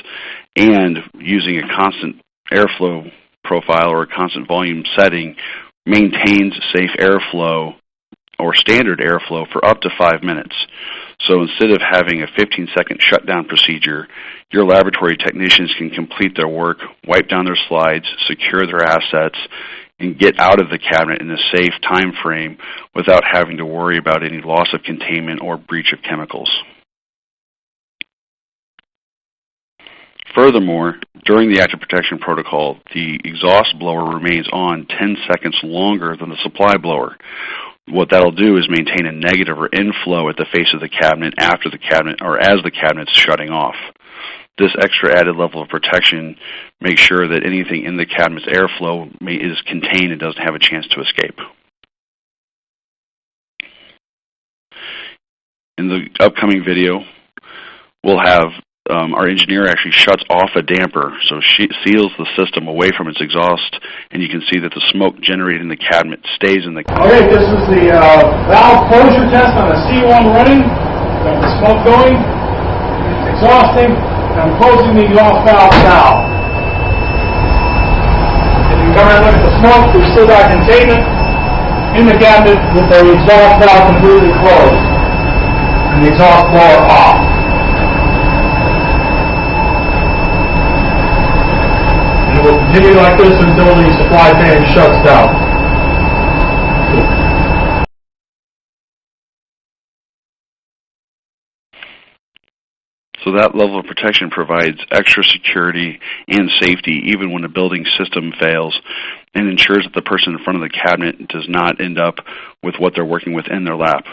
and using a constant airflow profile or a constant volume setting maintains safe airflow or standard airflow for up to 5 minutes. So instead of having a 15-second shutdown procedure, your laboratory technicians can complete their work, wipe down their slides, secure their assets, and get out of the cabinet in a safe time frame without having to worry about any loss of containment or breach of chemicals. Furthermore, during the active protection protocol, the exhaust blower remains on 10 seconds longer than the supply blower. What that'll do is maintain a negative or inflow at the face of the cabinet after the cabinet or as the cabinet's shutting off. This extra added level of protection makes sure that anything in the cabinet's airflow is contained and doesn't have a chance to escape. In the upcoming video, we'll have our engineer actually shuts off a damper, so she seals the system away from its exhaust, and you can see that the smoke generated in the cabinet stays in the cabinet. Okay, this is the valve closure test on a C1 running. Got the smoke going. It's exhausting. I'm closing the exhaust valve now. If you come around and look at the smoke, we've still got containment in the cabinet with the exhaust valve completely closed and the exhaust blower off. And it will continue like this until the supply fan shuts down. So that level of protection provides extra security and safety even when a building system fails, and ensures that the person in front of the cabinet does not end up with what they're working with in their lap.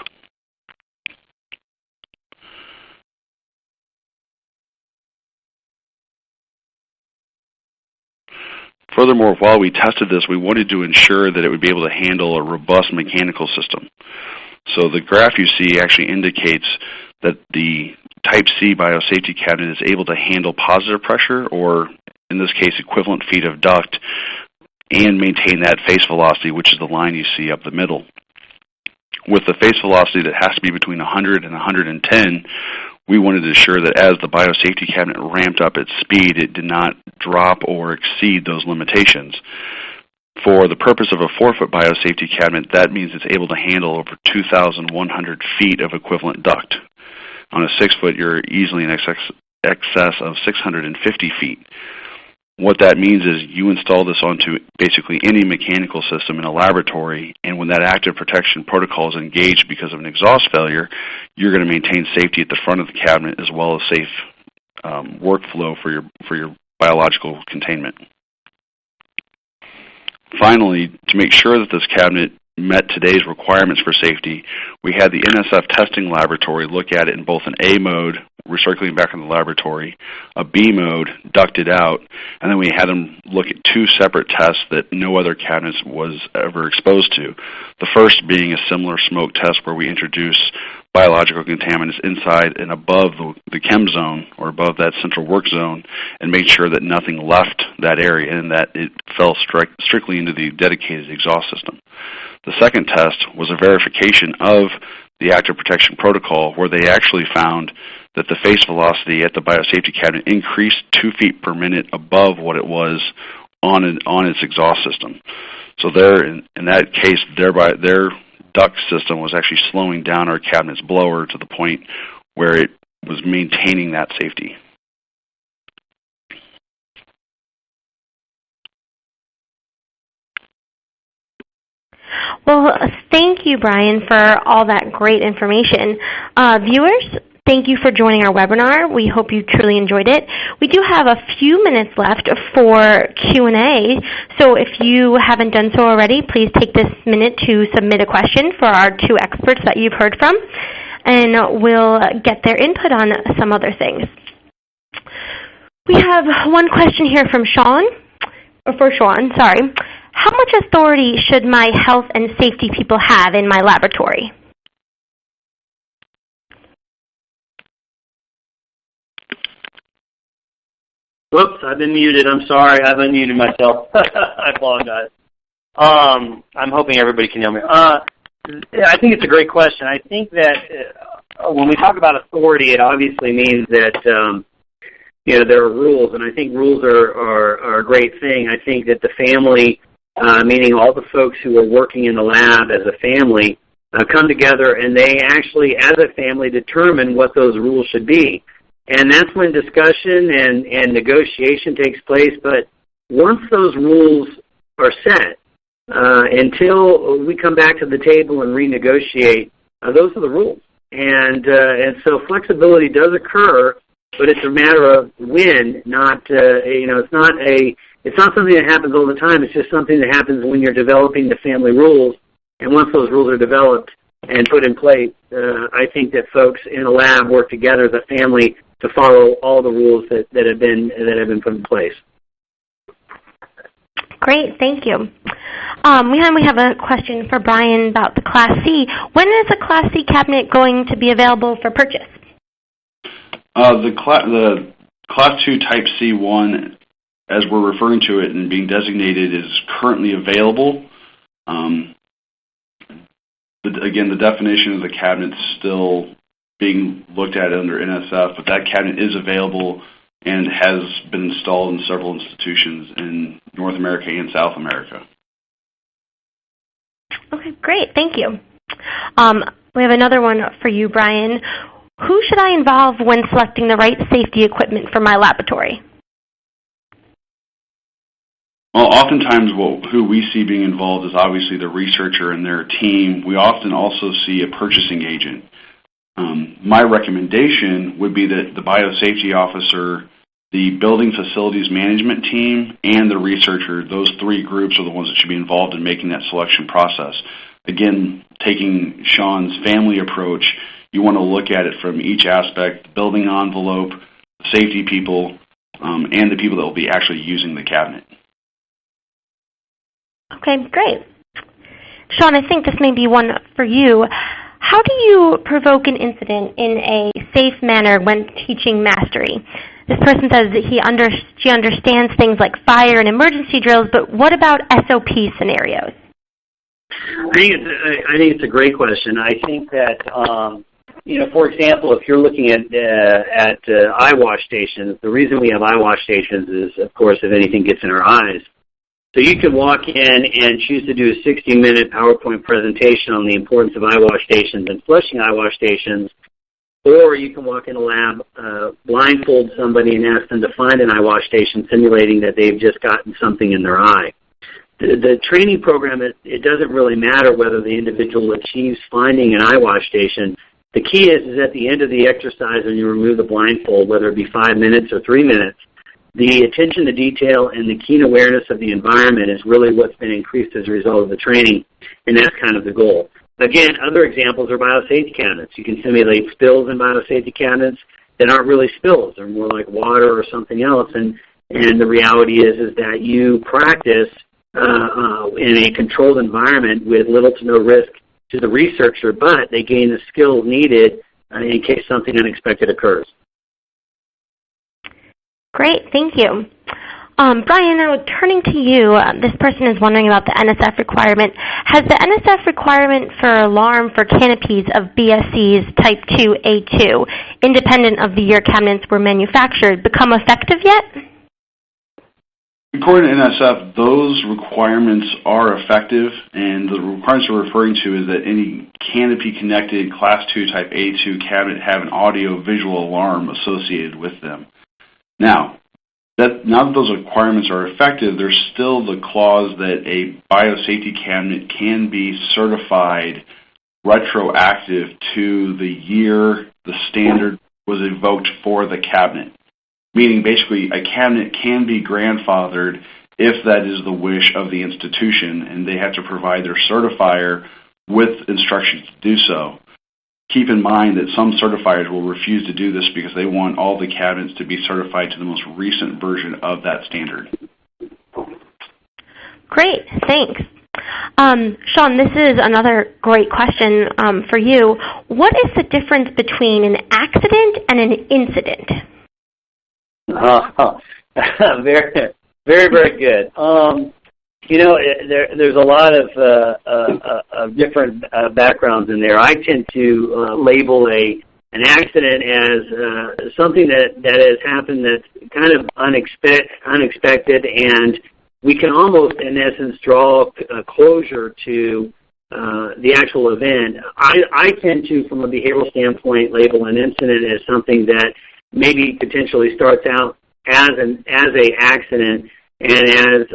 Furthermore, while we tested this, we wanted to ensure that it would be able to handle a robust mechanical system. So the graph you see actually indicates that the Type C biosafety cabinet is able to handle positive pressure, or in this case equivalent feet of duct, and maintain that face velocity, which is the line you see up the middle. With the face velocity that has to be between 100 and 110, we wanted to ensure that as the biosafety cabinet ramped up its speed, it did not drop or exceed those limitations. For the purpose of a 4-foot biosafety cabinet, that means it's able to handle over 2,100 feet of equivalent duct. On a 6-foot, you're easily in excess of 650 feet. What that means is you install this onto basically any mechanical system in a laboratory, and when that active protection protocol is engaged because of an exhaust failure, you're going to maintain safety at the front of the cabinet as well as safe workflow for your biological containment. Finally, to make sure that this cabinet met today's requirements for safety, we had the NSF Testing laboratory look at it in both an A mode, recirculating back in the laboratory, a B mode, ducted out, and then we had them look at 2 separate tests that no other cabinet was ever exposed to. The first being a similar smoke test where we introduce biological contaminants inside and above the chem zone, or above that central work zone, and made sure that nothing left that area and that it fell strictly into the dedicated exhaust system. The second test was a verification of the active protection protocol, where they actually found that the face velocity at the biosafety cabinet increased 2 feet per minute above what it was on its exhaust system. So there, in that case, thereby their duct system was actually slowing down our cabinet's blower to the point where it was maintaining that safety. Well, thank you, Brian, for all that great information. Viewers, thank you for joining our webinar. We hope you truly enjoyed it. We do have a few minutes left for Q&A, so if you haven't done so already, please take this minute to submit a question for our 2 experts that you've heard from, and we'll get their input on some other things. We have one question here from Sean, sorry. How much authority should my health and safety people have in my laboratory? Whoops, I've been muted. I'm sorry. I've unmuted myself. I apologize. I'm hoping everybody can hear me. I think it's a great question. I think that when we talk about authority, it obviously means that there are rules, and I think rules are a great thing. I think that the family, meaning all the folks who are working in the lab as a family, come together and they actually, as a family, determine what those rules should be. And that's when discussion and negotiation takes place. But once those rules are set, until we come back to the table and renegotiate, those are the rules. And so flexibility does occur, but it's a matter of when, not it's not something that happens all the time. It's just something that happens when you're developing the family rules. And once those rules are developed and put in place, I think that folks in a lab work together as a family to follow all the rules that have been put in place. Great, thank you. We have a question for Brian about the Class C. When is the Class C cabinet going to be available for purchase? The Class 2 Type C1, as we're referring to it and being designated, is currently available. Again, the definition of the cabinet is still being looked at under NSF, but that cabinet is available and has been installed in several institutions in North America and South America. Okay, great. Thank you. We have another one for you, Brian. Who should I involve when selecting the right safety equipment for my laboratory? Well, oftentimes who we see being involved is obviously the researcher and their team. We often also see a purchasing agent. My recommendation would be that the biosafety officer, the building facilities management team, and the researcher, those 3 groups are the ones that should be involved in making that selection process. Again, taking Sean's family approach, you want to look at it from each aspect: the building envelope, safety people, and the people that will be actually using the cabinet. Okay, great. Sean, I think this may be one for you. How do you provoke an incident in a safe manner when teaching mastery? This person says that she understands things like fire and emergency drills, but what about SOP scenarios? I think it's a great question. I think that for example, if you're looking at eye wash stations, the reason we have eye wash stations is, of course, if anything gets in our eyes. So you can walk in and choose to do a 60-minute PowerPoint presentation on the importance of eye wash stations and flushing eye wash stations, or you can walk in a lab, blindfold somebody and ask them to find an eye wash station, simulating that they've just gotten something in their eye. The training program, it doesn't really matter whether the individual achieves finding an eye wash station. The key is at the end of the exercise when you remove the blindfold, whether it be 5 minutes or 3 minutes, the attention to detail and the keen awareness of the environment is really what's been increased as a result of the training, and that's kind of the goal. Again, other examples are biosafety cabinets. You can simulate spills in biosafety cabinets that aren't really spills. They're more like water or something else, and the reality is that you practice in a controlled environment with little to no risk to the researcher, but they gain the skills needed in case something unexpected occurs. Great, thank you. Brian, now turning to you, this person is wondering about the NSF requirement. Has the NSF requirement for alarm for canopies of BSCs Type 2A2, independent of the year cabinets were manufactured, become effective yet? According to NSF, those requirements are effective, and the requirements we're referring to is that any canopy-connected Class 2 Type A2 cabinet have an audio-visual alarm associated with them. Now that those requirements are effective, there's still the clause that a biosafety cabinet can be certified retroactive to the year the standard was invoked for the cabinet. Meaning basically a cabinet can be grandfathered if that is the wish of the institution, and they have to provide their certifier with instructions to do so. Keep in mind that some certifiers will refuse to do this because they want all the cabinets to be certified to the most recent version of that standard. Great, thanks. Sean, this is another great question for you. What is the difference between an accident and an incident? Very, very, very good. There's a lot of different backgrounds in there. I tend to label an accident as something that has happened that's kind of unexpected, and we can almost, in essence, draw a closure to the actual event. I tend to, from a behavioral standpoint, label an incident as something that maybe potentially starts out as a accident, and as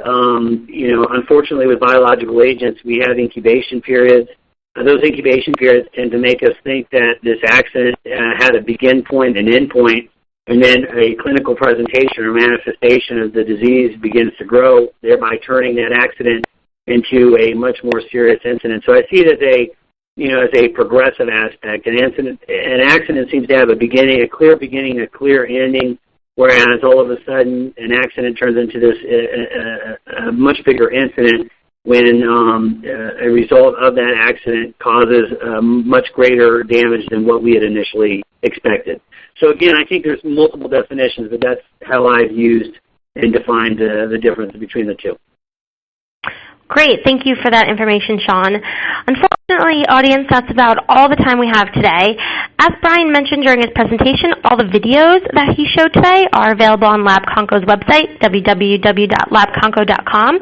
unfortunately with biological agents, we have incubation periods. Those incubation periods tend to make us think that this accident had a begin point and end point, and then a clinical presentation or manifestation of the disease begins to grow, thereby turning that accident into a much more serious incident. So I see it as a progressive aspect. An accident seems to have a clear beginning, a clear ending, whereas all of a sudden an accident turns into this a much bigger incident when a result of that accident causes much greater damage than what we had initially expected. So again, I think there's multiple definitions, but that's how I've used and defined the difference between the two. Great. Thank you for that information, Sean. Unfortunately, audience, that's about all the time we have today. As Brian mentioned during his presentation, all the videos that he showed today are available on Labconco's website, www.labconco.com.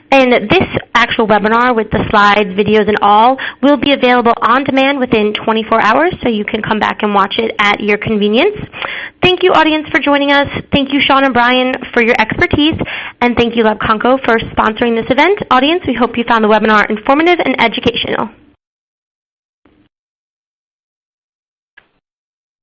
And this actual webinar with the slides, videos, and all will be available on demand within 24 hours, so you can come back and watch it at your convenience. Thank you, audience, for joining us. Thank you, Sean and Brian, for your expertise. And thank you, Labconco, for sponsoring this event. Audience, we hope you found the webinar informative and educational.